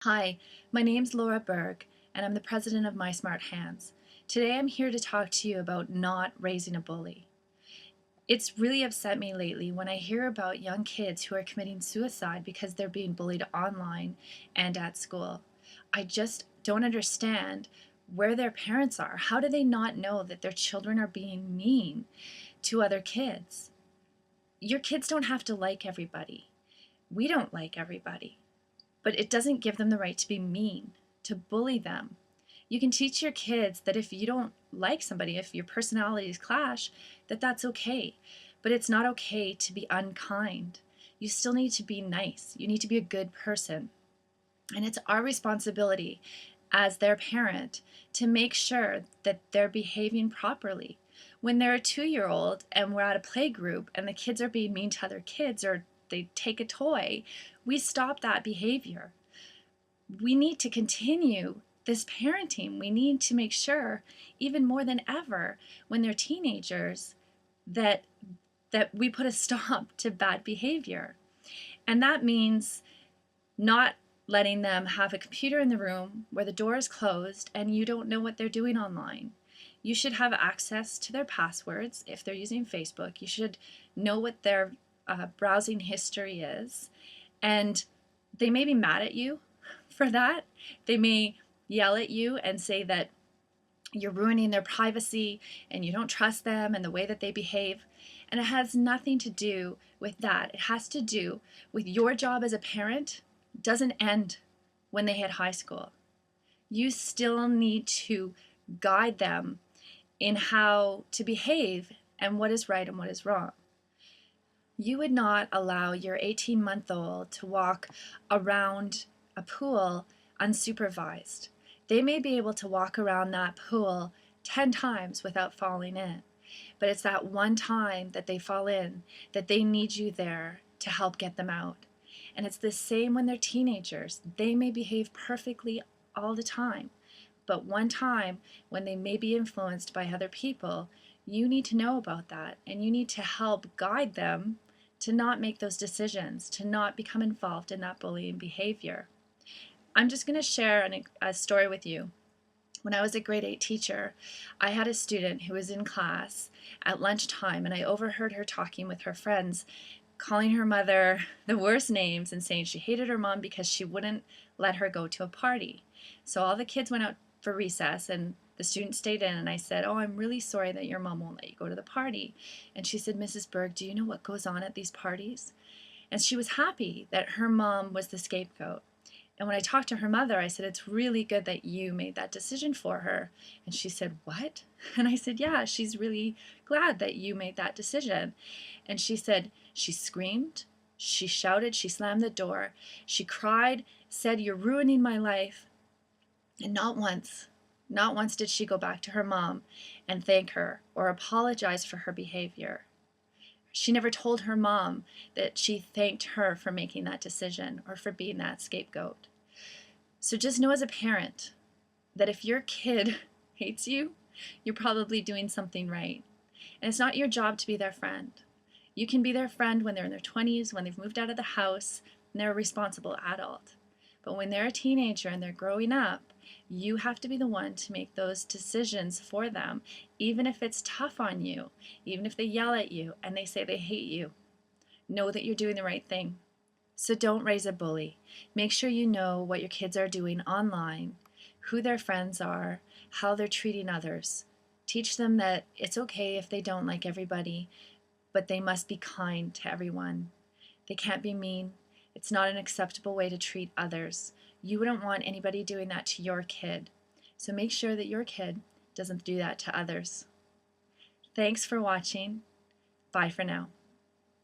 Hi, my name's Laura Berg, and I'm the president of My Smart Hands. Today I'm here to talk to you about not raising a bully. It's really upset me lately when I hear about young kids who are committing suicide because they're being bullied online and at school. I just don't understand where their parents are. How do they not know that their children are being mean to other kids? Your kids don't have to like everybody. We don't like everybody. But it doesn't give them the right to be mean, to bully them. You can teach your kids that if you don't like somebody, if your personalities clash, that that's okay. But it's not okay to be unkind. You still need to be nice. You need to be a good person. And it's our responsibility as their parent to make sure that they're behaving properly. When they're a 2-year old and we're at a play group and the kids are being mean to other kids or they take a toy, we stop that behavior. We need to continue this parenting. We need to make sure, even more than ever, when they're teenagers, that we put a stop to bad behavior. And that means not letting them have a computer in the room where the door is closed and you don't know what they're doing online. You should have access to their passwords if they're using Facebook. You should know what their browsing history is. And they may be mad at you for that. They may yell at you and say that you're ruining their privacy and you don't trust them and the way that they behave. And it has nothing to do with that. It has to do with your job as a parent doesn't end when they hit high school. You still need to guide them in how to behave and what is right and what is wrong. You would not allow your 18-month-old to walk around a pool unsupervised. They may be able to walk around that pool 10 times without falling in, but it's that one time that they fall in that they need you there to help get them out. And it's the same when they're teenagers. They may behave perfectly all the time, but one time when they may be influenced by other people, you need to know about that and you need to help guide them to not make those decisions, to not become involved in that bullying behavior. I'm just going to share a story with you. When I was a grade 8 teacher, I had a student who was in class at lunchtime, and I overheard her talking with her friends, calling her mother the worst names and saying she hated her mom because she wouldn't let her go to a party. So all the kids went out for recess and the student stayed in, and I said, "Oh, I'm really sorry that your mom won't let you go to the party." And she said, "Mrs. Berg, do you know what goes on at these parties?" And she was happy that her mom was the scapegoat. And when I talked to her mother, I said, "It's really good that you made that decision for her." And she said, "What?" And I said, "Yeah, she's really glad that you made that decision." And she said, she screamed, she shouted, she slammed the door, she cried, said, "You're ruining my life." And not once did she go back to her mom and thank her or apologize for her behavior. She never told her mom that she thanked her for making that decision or for being that scapegoat. So just know as a parent that if your kid hates you, you're probably doing something right. And it's not your job to be their friend. You can be their friend when they're in their 20s, when they've moved out of the house, and they're a responsible adult. But when they're a teenager and they're growing up, you have to be the one to make those decisions for them, even if it's tough on you, even if they yell at you and they say they hate you. Know that you're doing the right thing. So don't raise a bully. Make sure you know what your kids are doing online, who their friends are, how they're treating others. Teach them that it's okay if they don't like everybody, but they must be kind to everyone. They can't be mean. It's not an acceptable way to treat others. You wouldn't want anybody doing that to your kid. So make sure that your kid doesn't do that to others. Thanks for watching. Bye for now.